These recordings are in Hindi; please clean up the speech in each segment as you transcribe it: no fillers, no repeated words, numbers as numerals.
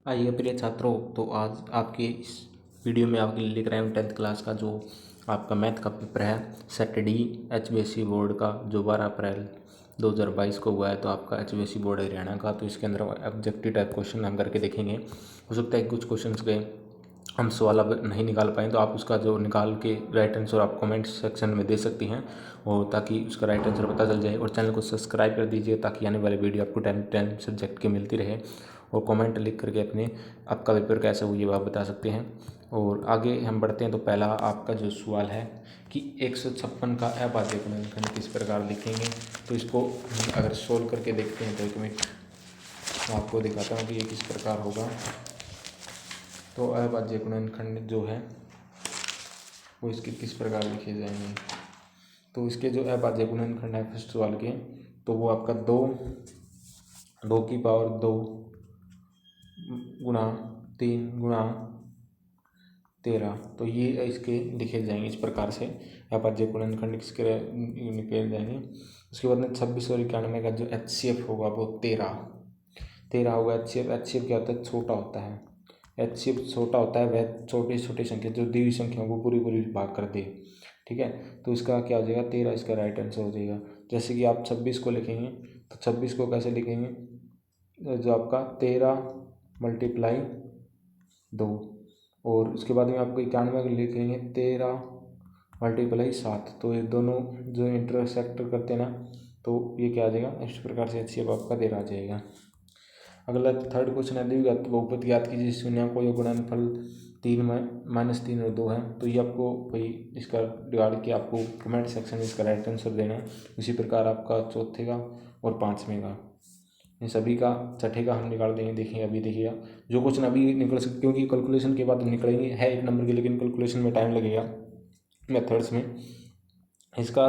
आइए प्रिय छात्रों, तो आज आपके इस वीडियो में आपके लिए लिख रहे हैं 10th क्लास का जो आपका मैथ का पेपर है सेट डी HBSC बोर्ड का, जो 12 अप्रैल 2022 को हुआ है। तो आपका HBSC बोर्ड हरियाणा का, तो इसके अंदर ऑब्जेक्टिव टाइप क्वेश्चन हम करके देखेंगे। हो सकता है कुछ क्वेश्चन के हम सवाल अब नहीं निकाल पाएँ, तो आप उसका जो निकाल के राइट आंसर आप कमेंट सेक्शन में दे सकती हैं, और ताकि उसका राइट आंसर पता चल जाए। और चैनल को सब्सक्राइब कर दीजिए ताकि आने वाले वीडियो आपको 10 सब्जेक्ट की मिलती रहे। और कमेंट लिख करके अपने आपका पेपर कैसा हुई है आप बता सकते हैं। और आगे हम बढ़ते हैं, तो पहला आपका जो सवाल है कि 156 का अभाज्य गुणनखंड किस प्रकार लिखेंगे। तो इसको हम अगर सोल्व करके देखते हैं तो एक मिनट मैं आपको दिखाता हूँ कि ये किस प्रकार होगा। तो अभाज्य गुणनखंड जो है वो इसके किस प्रकार लिखे जाएंगे। तो इसके जो अभाज्य गुणनखंड है फर्स्ट सवाल के, तो वो आपका 2 की पावर 2 गुणा 3 गुणा 13, तो ये इसके लिखे जाएंगे इस प्रकार से। अभाज्य गुणनखंड किसके निकल जाएंगे। उसके बाद में 26 और 91 का जो HCF होगा वो 13 होगा। HCF क्या होता है, छोटा होता है। HCF छोटा होता है, वह छोटी छोटी संख्या जो दी हुई संख्या को पूरी पूरी भाग कर दे। ठीक है, तो इसका क्या हो जाएगा, 13 इसका राइट आंसर हो जाएगा। जैसे कि आप 26 को लिखेंगे, तो 26 को कैसे लिखेंगे, जो आपका 13 मल्टीप्लाई 2, और उसके बाद में आपको 91 लिखेंगे 13 मल्टीप्लाई 7। तो ये दोनों जो इंटरसेक्ट करते हैं ना, तो ये क्या आ जाएगा, इस प्रकार से HCF आपका 13 आ जाएगा। अगला थर्ड क्वेश्चन है, द्विघात बहुपद ज्ञात कीजिए शून्य को यो गुणनफल 3 -3 और 2 है। तो ये आपको भाई इसका रिगार्ड के आपको कमेंट सेक्शन में इसका राइट आंसर देना है। इसी प्रकार आपका चौथे का और पाँचवें का, इन सभी का छठे का हम निकाल देंगे। देखिए अभी देखिएगा जो क्वेश्चन अभी निकल सकते, क्योंकि कैलकुलेशन के बाद निकलेंगे, है 1 नंबर के, लेकिन कैलकुलेशन में टाइम लगेगा मेथड्स में इसका।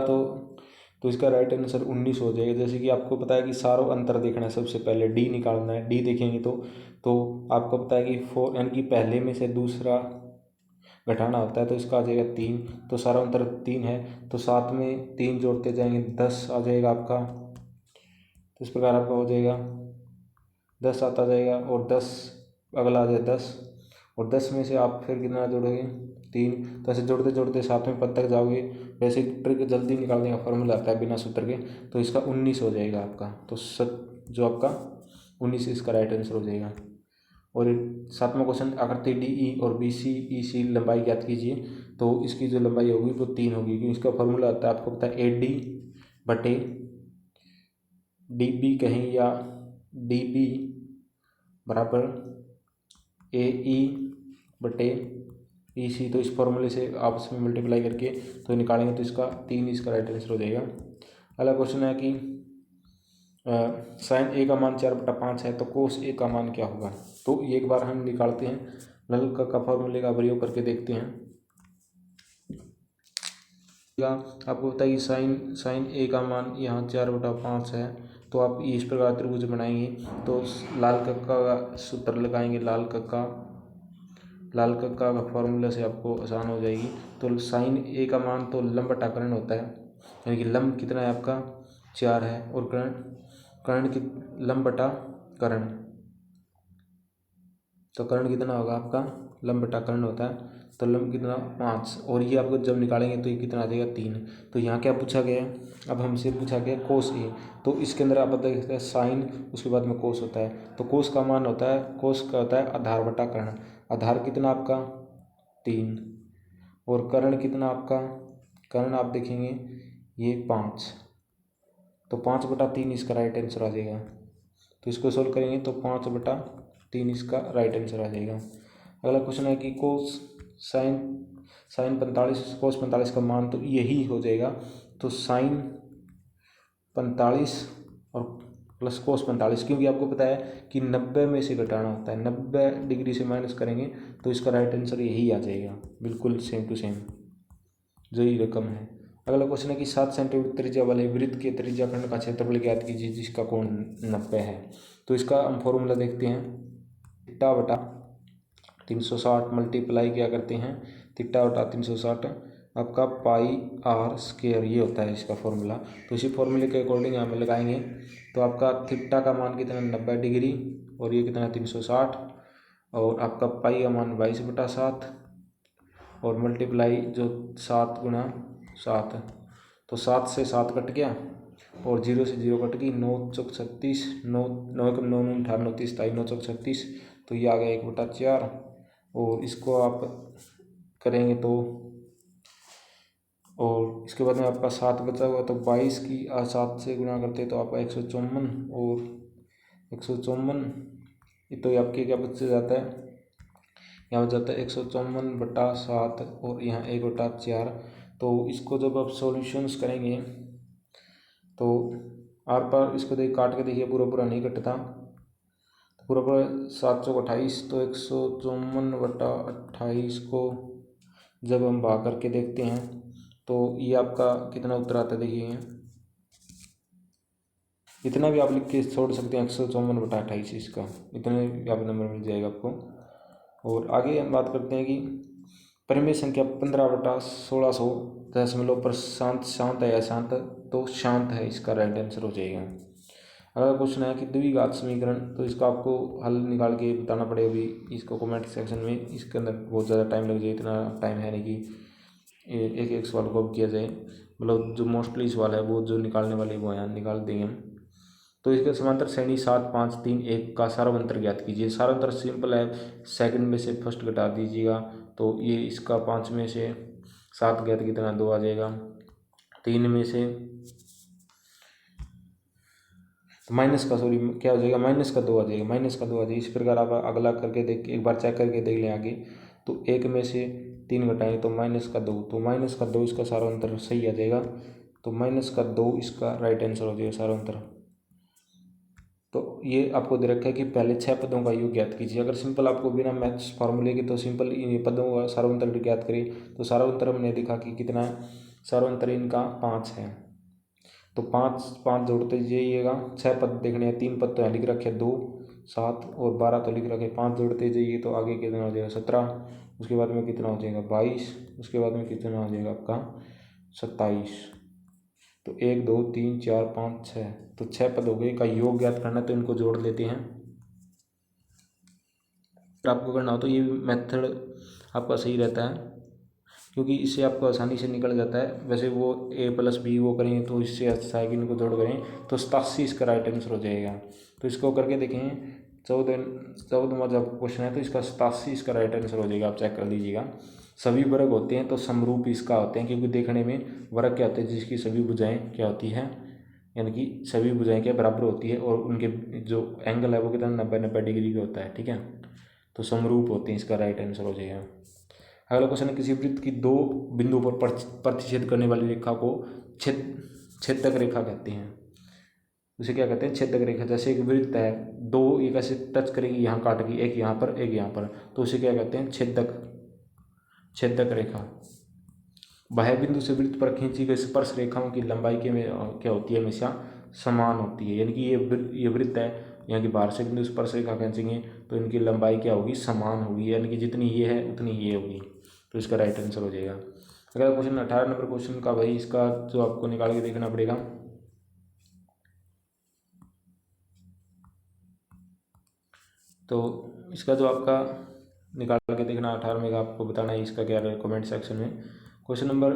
तो इसका राइट आंसर 19 हो जाएगा। जैसे कि आपको पता है कि सारों अंतर देखना है, सबसे पहले डी निकालना है। डी देखेंगे तो आपको पता है कि 4 यानी कि पहले में से दूसरा घटाना होता है, तो इसका आ जाएगा 3। तो सारा अंतर 3 है, तो 7 में 3 जोड़ते जाएंगे 10 आ जाएगा आपका। तो इस प्रकार आपका हो जाएगा 10 आता जाएगा, और 10 अगला आ जाए 10, और 10 में से आप फिर कितना जोड़ोगे 3। तो ऐसे जोड़ते जोड़ते 7वें पद तक जाओगे। वैसे ट्रिक जल्दी निकालने का फॉर्मूला आता है बिना सूत्र के, तो इसका 19 हो जाएगा आपका। तो जो आपका 19 इसका राइट आंसर हो जाएगा। और 7वां क्वेश्चन, आकृति DE और BC लंबाई ज्ञात कीजिए। तो इसकी जो लंबाई होगी वो 3 होगी, क्योंकि इसका फॉर्मूला आता है आपको पता है AD बटे DB कहें या DB बराबर AE बटे EC। तो इस फॉर्मूले से आपस में मल्टीप्लाई करके तो निकालेंगे, तो इसका 3 इसका राइट आंसर हो जाएगा। अगला क्वेश्चन है कि साइन A का मान 4/5 है, तो कोस A का मान क्या होगा। तो एक बार हम निकालते हैं, नल का फॉर्मूले का प्रयोग करके देखते हैं। आपको पता है कि साइन A का मान यहाँ 4/5 है। तो आप इस प्रकार त्रिभुज बनाएंगे, तो लाल कक्का का सूत्र लगाएंगे। लाल कक्का का फॉर्मूला से आपको आसान हो जाएगी। तो साइन A का मान तो लंब बटा कर्ण होता है, यानी कि लंब कितना है आपका 4 है, और कर्ण की लंब बटा कर्ण, तो कर्ण कितना होगा आपका, लंब बटा कर्ण होता है, तो लंब कितना 5। और ये आपको जब निकालेंगे तो ये कितना आ जाएगा 3। तो यहाँ क्या पूछा गया है, अब हमसे पूछा गया कोस A। तो इसके अंदर आप बता सकते हैं साइन, उसके बाद में कोस होता है। तो कोस का मान होता है, कोस का होता है आधार बटा कर्ण। आधार कितना आपका 3, और कर्ण कितना आपका, कर्ण आप देखेंगे ये 5। तो 5/3 इसका राइट आंसर आ जाएगा। तो इसको सोल्व करेंगे तो 5/3 इसका राइट आंसर आ जाएगा। अगला क्वेश्चन है कि कोस साइन 45 कोस 45 का मान, तो यही हो जाएगा। तो साइन 45 और प्लस कोस 45, क्योंकि आपको पता है कि 90 में से घटाना होता है, 90 डिग्री से माइनस करेंगे, तो इसका राइट आंसर यही आ जाएगा, बिल्कुल सेम टू सेम जो ही रकम है। अगला क्वेश्चन है कि 7 सेंटीमीटर त्रिज्या वाले वृत्त के त्रिज्याखंड का क्षेत्रफल ज्ञात कीजिए जिसका कोण 90 है। तो इसका हम फॉर्मूला देखते हैं, थीटा बटा 360 मल्टीप्लाई क्या करते हैं, थीटा बटा 360 आपका पाई आर स्क्वायर, ये होता है इसका फॉर्मूला। तो इसी फॉर्मूले के अकॉर्डिंग यहाँ पे लगाएंगे, तो आपका थीटा का मान कितना 90 डिग्री, और ये कितना 360, और आपका पाई का मान 22/7 और मल्टीप्लाई जो 7 × 7, तो 7 से 7 कट गया और 0 से 0 कट गई, 9 चौक 36, 9 9 एकम 9 9 18 9 30 9 चौक 36, तो ये आ गया 1/4। और इसको आप करेंगे तो, और इसके बाद में आपका 7 बचा हुआ, तो 22 की 7 से गुणा करते तो आपका 154, और 154 तो ये आपके क्या बच जाता है, यहाँ हो जाता है 154/7 और यहाँ 1/4। तो इसको जब आप सॉल्यूशंस करेंगे तो आर पार इसको देख काट के देखिए, पूरा पूरा नहीं कटता, तो पूरा पूरा 7 चौक 28, तो 154/28 को जब हम भाग करके देखते हैं तो ये आपका कितना उत्तर आता है देखिए, इतना भी आप लिख के छोड़ सकते हैं, 154/28 इसका, इतने भी आप नंबर मिल जाएगा आपको। और आगे हम बात करते हैं कि परिमेय संख्या 15/1600 दशमलव पर शांत है या शांत, तो शांत है इसका राइट आंसर हो जाएगा। अगला क्वेश्चन है कि द्विघात समीकरण, तो इसका आपको हल निकाल के बताना पड़ेगा अभी, इसको कमेंट सेक्शन में, इसके अंदर बहुत ज़्यादा टाइम लग जाए, इतना टाइम है नहीं कि एक एक सवाल को अब किया जाए, मतलब जो मोस्टली सवाल है वो जो निकालने वाले वो यहाँ निकाल देंगे हम। तो इसके समांतर श्रेणी 7 5 3 1 का सार्वंतर ज्ञात कीजिए। सार्वंतर सिंपल है, सेकंड में से फर्स्ट घटा दीजिएगा, तो ये इसका 5 में से 7 ज्ञात कितना 2 आ जाएगा, 3 में से माइनस का, सॉरी क्या हो जाएगा, -2 आ जाएगा, -2 आ जाएगा। इस प्रकार आप अगला करके देख, एक बार चेक करके देख लें आगे। तो 1 में से 3 घटाएं तो -2, तो -2 इसका सार्वंतर सही आ जाएगा, तो -2 इसका राइट आंसर हो जाएगा सार्वंतर। तो ये आपको दे रखा है कि पहले 6 पदों का योग ज्ञात कीजिए। अगर सिंपल आपको बिना मैथ्स फार्मूले के, तो सिंपल इन पदों का सार्वंतर ज्ञात करिए, तो सार्वंतर हमने देखा कि कितना है, सार्वंतर इनका 5 है, तो 5 5 जोड़ते जाइएगा, 6 पद देखने हैं, 3 पद तो यहाँ लिख रखे 2 7 और 12 तो लिख रखे 5 जोड़ते जाइए, तो आगे कितना हो जाएगा 17, उसके बाद में कितना हो जाएगा 22, उसके बाद में कितना हो जाएगा आपका 27, तो 1 2 3 4 5 6, तो 6 पद हो गए का योग ज्ञात करना, तो इनको जोड़ लेते हैं। आपको करना हो तो ये मेथड आपका सही रहता है, क्योंकि इससे आपको आसानी से निकल जाता है। वैसे वो a+b वो करेंगे तो इससे अच्छा है कि इनको जोड़ करें, तो 87 इसका राइट आंसर हो जाएगा। तो इसको करके देखें, 14वां जब क्वेश्चन है तो इसका 87 इसका राइट आंसर हो जाएगा, आप चेक कर लीजिएगा। सभी वर्ग होते हैं तो समरूप इसका होते हैं, क्योंकि देखने में वर्ग क्या होते हैं, जिसकी सभी भुजाएं क्या होती है, यानी कि सभी भुजाएं क्या बराबर होती है, और उनके जो एंगल है वो कितना 90 डिग्री का होता है, ठीक है, तो समरूप होते हैं, इसका राइट आंसर हो जाएगा। अगला क्वेश्चन है, किसी वृत्त की 2 बिंदु पर प्रतिच्छेद करने वाली रेखा को छेदक रेखा कहते हैं। उसे क्या कहते हैं, छेदक रेखा। जैसे एक वृत्त है, 2 एक ऐसे टच करेगी, यहाँ काटेगी, एक यहाँ पर एक यहाँ पर, तो उसे क्या कहते हैं, छेदक रेखा। बाह्य बिंदु से वृत्त पर खींची गई स्पर्श रेखाओं की लंबाई के में क्या होती है, हमेशा समान होती है, यानी कि ये वृत्त है, यहाँ की बाहर से बिंदु स्पर्श रेखा खींचेंगे तो इनकी लंबाई क्या होगी, समान होगी, यानी कि जितनी ये है उतनी ये होगी, तो इसका राइट आंसर हो जाएगा। अगला क्वेश्चन 18 नंबर क्वेश्चन का, भाई इसका जो आपको निकाल के देखना पड़ेगा, तो इसका जो आपका निकाल के देखना 18 में का आपको बताना है, इसका क्या है कमेंट सेक्शन में। क्वेश्चन नंबर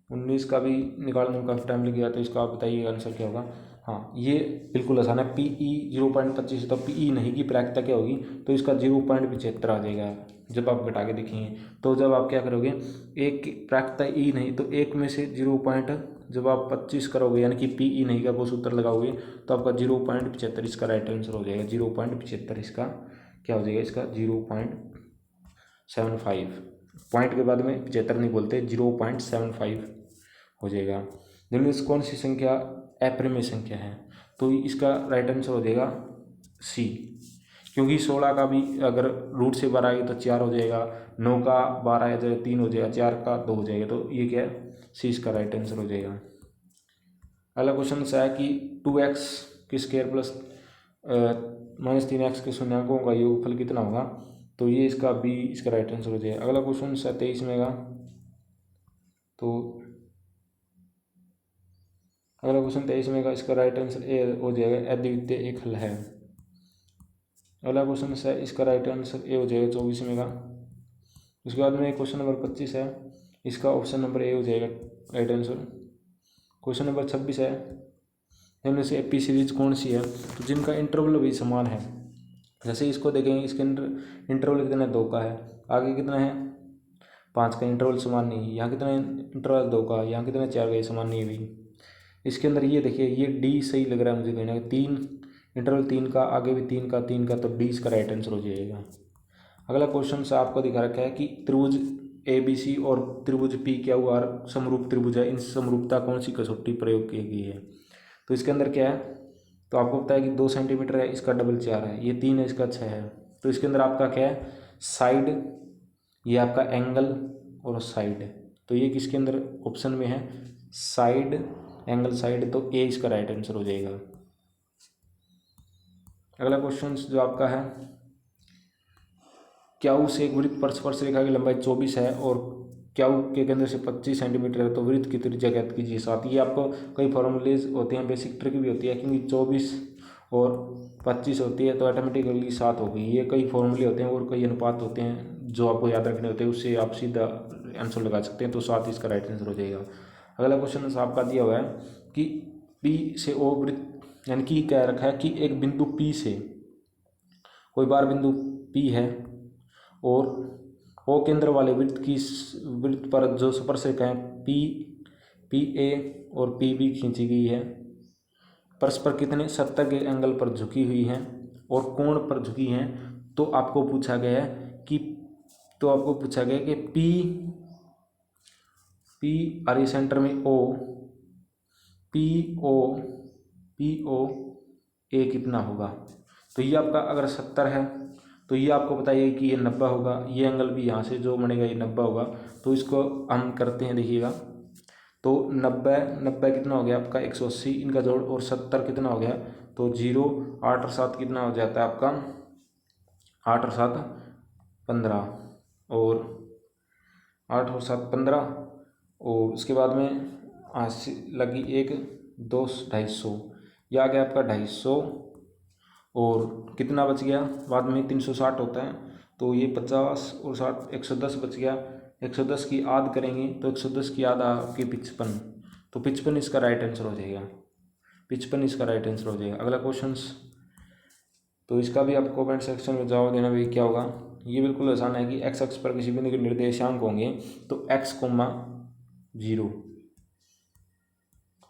19 का भी निकालने में काफ़ी टाइम लग गया, तो इसका आप बताइए आंसर क्या होगा। हाँ, ये बिल्कुल आसान है, PE 0.25, तो PE नहीं की प्रायिकता क्या होगी, तो इसका 0.75 आ जाएगा जब आप घटा के देखेंगे। तो जब आप क्या करोगे, एक की प्रायिकता E नहीं, तो एक में से 0. जब आप 25 करोगे, यानी कि PE नहीं का वो सूत्र लगाओगे, तो आपका 0.75 इसका राइट आंसर हो जाएगा। 0.75 इसका क्या हो जाएगा, इसका 0.75, पॉइंट के बाद में 75 नहीं बोलते, 0.75 हो जाएगा। निम्न में कौन सी संख्या अपरिमेय संख्या है, तो इसका राइट आंसर हो जाएगा C, क्योंकि 16 का भी अगर रूट से 12 आए तो 4 हो जाएगा, 9 का 12 आए तो 3 हो जाएगा, 4 का 2 हो जाएगा, तो ये क्या है, C इसका राइट आंसर हो जाएगा। अगला क्वेश्चन सा है कि 2x² प्लस -3x के शून्यकों का योगफल कितना होगा, तो ये इसका B इसका राइट आंसर हो जाएगा। अगला क्वेश्चन 27 में का, तो अगला क्वेश्चन 23 में का इसका राइट आंसर ए हो जाएगा, अद्वितीय एक हल है। अगला क्वेश्चन है, इसका राइट आंसर ए हो जाएगा 24वें का। उसके बाद में क्वेश्चन नंबर 25 है, इसका ऑप्शन नंबर ए हो जाएगा राइट आंसर। क्वेश्चन नंबर 26 है, इनमें से एपी सीरीज कौन सी है, तो जिनका इंटरवल भी समान है। जैसे इसको देखेंगे, इसके अंदर इंटरवल कितना है, 2 का है, आगे कितना है 5 का, इंटरवल समान नहीं है। यहाँ कितना इंटरवल 2 का, यहाँ कितना 4 का, ये समान नहीं है भी। इसके अंदर ये देखिए, ये डी सही लग रहा है मुझे कहीं ना, 3 इंटरवल 3 का, आगे भी 3 का, तो डी इसका राइट आंसर हो जाएगा। अगला क्वेश्चन से आपको दिखा रखा है कि त्रिभुज ए बी सी और त्रिभुज पी क्यू आर समरूप त्रिभुज है, इन समरूपता कौन सी कसौटी प्रयोग की गई है। तो इसके अंदर क्या है, तो आपको पता है कि 2 सेंटीमीटर है, इसका डबल 4 है, ये 3 है, इसका 6 है। तो इसके अंदर आपका क्या है, साइड, ये आपका एंगल और साइड, तो ये किसके अंदर ऑप्शन में है, साइड, एंगल, साइड, तो ए इसका राइट आंसर हो जाएगा। अगला क्वेश्चन जो आपका है, क्यू से एक वृत्त पर स्पर्श रेखा की लंबाई 24 है और क्यू के केंद्र से 25 सेंटीमीटर है, तो वृत्त की त्रिज्या ज्ञात कीजिए 7। ये आपको कई फॉर्मूलेज होते हैं, बेसिक ट्रिक भी होती है, क्योंकि 24 और 25 होती है तो ऑटोमेटिकली 7 हो गई। ये कई फॉर्मूले होते हैं और कई अनुपात होते हैं जो आपको याद रखने होते हैं, उससे आप सीधा आंसर लगा सकते हैं, तो 7 इसका राइट आंसर हो जाएगा। अगला क्वेश्चन आपका दिया हुआ है कि पी से ओ वृत्त, यानी कि क्या रखा है कि एक बिंदु पी से, कोई बार बिंदु पी है और ओ केंद्र वाले वृत्त पर जो स्पर्शरेखा है पी ए और पी बी खींची गई है, परस्पर कितने 70 के एंगल पर झुकी हुई हैं और कोण पर झुकी हैं। तो आपको पूछा गया है कि पी आर ई सेंटर में ओ, पी ओ ए कितना होगा। तो ये आपका अगर 70 है तो ये आपको बताइए कि ये 90 होगा, ये एंगल भी यहाँ से जो बनेगा ये 90 होगा। तो इसको हम करते हैं, देखिएगा, तो 90 कितना हो गया आपका 180, इनका जोड़, और 70 कितना हो गया, तो 0, 8 और 7 कितना हो जाता है आपका, 8 और 7 15, और 8 और 7 15, और उसके बाद में लगी 1 2 250, यह आ गया आपका 250, और कितना बच गया बाद में 360 होता है, तो ये 50 और 60 110 बच गया। 110 की आध करेंगे तो 110 की आध आपकी 55, तो 55 इसका राइट आंसर हो जाएगा, 55 इसका राइट आंसर हो जाएगा। अगला क्वेश्चन, तो इसका भी आप कमेंट सेक्शन में जवाब देना भी क्या होगा। ये बिल्कुल आसान है कि एक्स अक्ष पर किसी बिंदु के निर्देशांक होंगे तो x, 0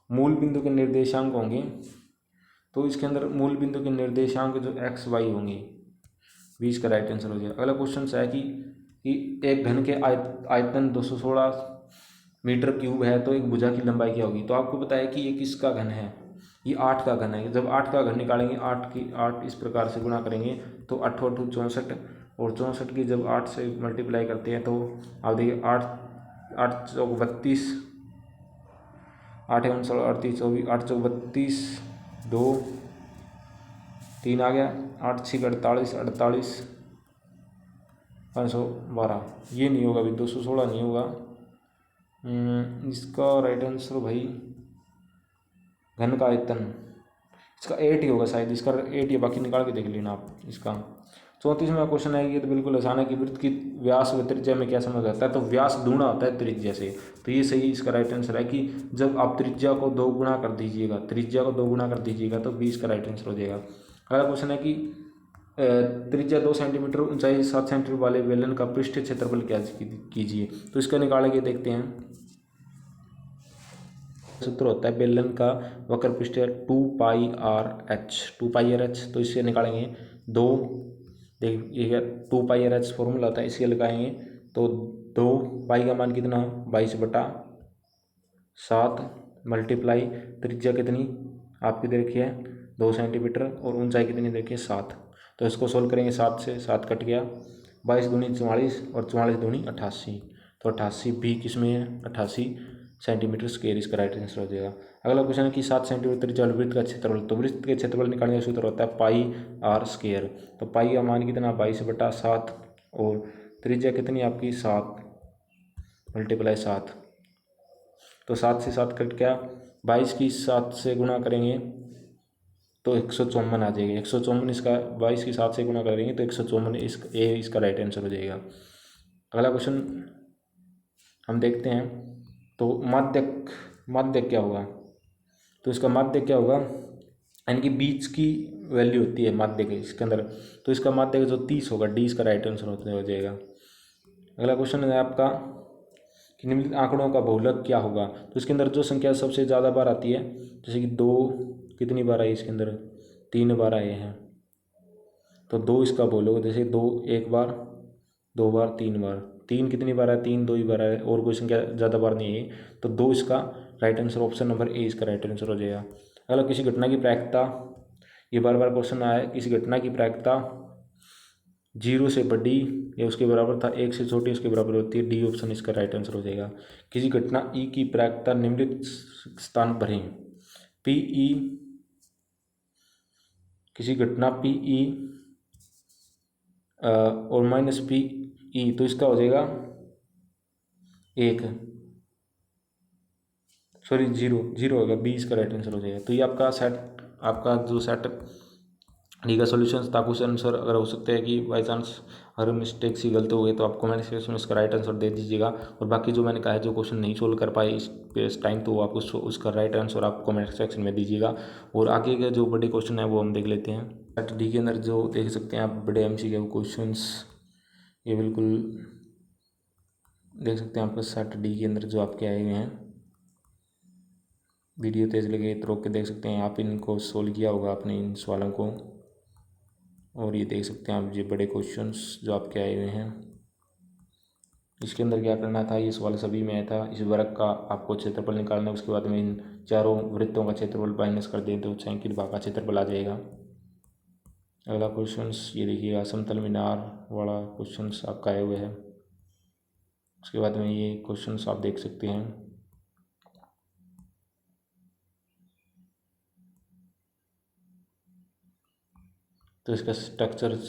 मूल बिंदु के निर्देशांक होंगे, तो इसके अंदर मूल बिंदु के निर्देशांक जो x y होंगे, 20 का राइट आंसर हो जाएगा। अगला क्वेश्चन है कि एक घन के आयतन 216 मीटर क्यूब है, तो एक भुजा की लंबाई क्या होगी। तो आपको पता है कि ये किसका घन है, ये 8 का घन है। जब 8 का घन निकालेंगे, 8 इस प्रकार से गुणा करेंगे तो 8 8 64, और 64 की जब 8 से मल्टीप्लाई करते हैं तो आप देखिए 8 चौक 32, 8 एवं 38 24, 8 चौक 32, 2 3 आ गया, 8 6 48, 512, ये नहीं होगा, अभी 216 नहीं होगा। इसका राइट आंसर भाई घन का आयतन, इसका 8 ही होगा शायद, इसका 8 ही, बाकी निकाल के देख लेना आप। इसका 34वां क्वेश्चन है, ये तो बिल्कुल आसान है कि वृत्त की व्यास व त्रिज्या में क्या समझ आता है। तो व्यास दूना होता है त्रिज्या से, तो ये सही इसका राइट आंसर है कि जब आप त्रिज्या को 2 गुना कर दीजिएगा तो 20 का राइट आंसर हो जाएगा। अगला क्वेश्चन है कि त्रिज्या 2 सेंटीमीटर, ऊंचाई 7 सेंटीमीटर वाले बेलन का पृष्ठीय क्षेत्रफल क्या कीजिए। तो इसका निकाल के देखते हैं। सूत्र होता है बेलन का वक्र पृष्ठ 2 पाई आर एच, तो इससे निकालेंगे 2, देखिएगा 2 पाई आर एच फॉर्मूला होता है, इसके लगाएंगे तो 2 पाई का मान कितना 22/7 मल्टीप्लाई त्रिज्या कितनी आपकी देखिए 2 सेंटीमीटर और ऊंचाई कितनी देखिए 7। तो इसको सोल्व करेंगे, 7 से 7 कट गया, 22 दूनी 44 और 44 दूनी 88, तो 88 भी किस में है 88 सेंटीमीटर स्क्वायर, इसका राइट आंसर हो जाएगा। अगला क्वेश्चन है कि 7 सेंटीमीटर त्रिज्या वृत्त का क्षेत्रफल, तो वृत्त के क्षेत्रफल निकालने का सूत्र होता है पाई आर स्क्वायर। तो पाई का मान कितना 22/7 और त्रिज्या कितनी आपकी 7 मल्टीप्लाई 7, तो 7 से 7 कट गया, 22 की 7 से गुणा करेंगे तो 154 आ जाएगा। 154 इसका 22 के साथ से गुना करेंगे तो 154 इसका राइट आंसर हो जाएगा। अगला क्वेश्चन हम देखते हैं। तो माध्यक क्या होगा? तो इसका माध्यक क्या होगा, यानी कि बीच की वैल्यू होती है माध्यक इसके अंदर, तो इसका माध्यक जो 30 होगा, डी इसका राइट आंसर हो जाएगा। अगला क्वेश्चन है आपका कि निम्नलिखित आंकड़ों का बहुलक क्या होगा? तो इसके अंदर जो संख्या सबसे ज़्यादा बार आती है, जैसे कि 2 कितनी बार आई इसके अंदर, 3 बार आए हैं, तो 2 इसका बहुलक, जैसे 2 एक बार, 2 बार, 3 बार। 3 कितनी बार है, 3 2 ही बार है, और कोई संख्या ज़्यादा बार नहीं है, तो 2 इसका right answer, option number A इसका राइट आंसर हो जाएगा। अगला किसी घटना की प्रायिकता, ये बार बार क्वेश्चन आया है, किसी घटना की प्रायिकता 0 से बड़ी या उसके बराबर था, 1 से छोटी उसके बराबर होती है, डी ऑप्शन इसका राइट आंसर हो जाएगा। किसी घटना ई की प्रायिकता निम्नलिखित स्थान पर है, पी ई, किसी घटना पी ई और माइनस पी ई, तो इसका हो जाएगा 1, सॉरी 0 होगा, बी इसका राइट आंसर हो जाएगा। तो ये आपका जो सेट डी का सोल्यूशन था, कुछ आंसर अगर हो सकता है कि बाई चांस अगर मिस्टेक सी गलत हो गई तो आप कमेंट सेक्शन में इसका राइट आंसर दे दीजिएगा। और बाकी जो मैंने कहा है, जो क्वेश्चन नहीं सोल्व कर पाए इस टाइम, तो आप उसका राइट आंसर आप कमेंट सेक्शन में दीजिएगा। और आगे के जो बड़े क्वेश्चन है वो हम देख लेते हैं। सेट डी के अंदर जो देख सकते हैं आप बड़े एमसीक्यू क्वेश्चन, ये बिल्कुल देख सकते हैं आपका सेट डी के अंदर जो आपके आए हुए हैं। वीडियो तेज लगे तो रोक के देख सकते हैं, आप इनको सोल्व किया होगा आपने इन सवालों को। और ये देख सकते हैं आप ये बड़े क्वेश्चंस जो आपके आए हुए हैं। इसके अंदर क्या करना था, ये सवाल सभी में आया था। इस वर्ग का आपको क्षेत्रफल निकालना है, उसके बाद में इन चारों वृत्तों का क्षेत्रफल माइनस कर दें तो छायांकित भाग का क्षेत्रफल आ जाएगा। अगला क्वेश्चंस ये देखिएगा, समतल मीनार वाला क्वेश्चंस आपका आए हुए हैं। उसके बाद में ये क्वेश्चंस आप देख सकते हैं। तो इसका स्ट्रक्चर्स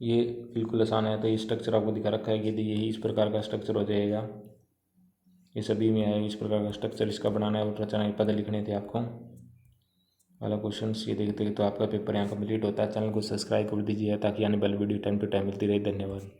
ये बिल्कुल आसान है। तो ये स्ट्रक्चर आपको दिखा रखा है कि यही इस प्रकार का स्ट्रक्चर हो जाएगा। ये सभी में है इस प्रकार का स्ट्रक्चर, इसका बनाना है और रचना के पद लिखने थे आपको। वाला क्वेश्चन ये देखते तो आपका पेपर यहाँ कंप्लीट होता है। चैनल को सब्सक्राइब कर दीजिए ताकि आने वाली वीडियो टाइम टू टाइम मिलती रहे। धन्यवाद।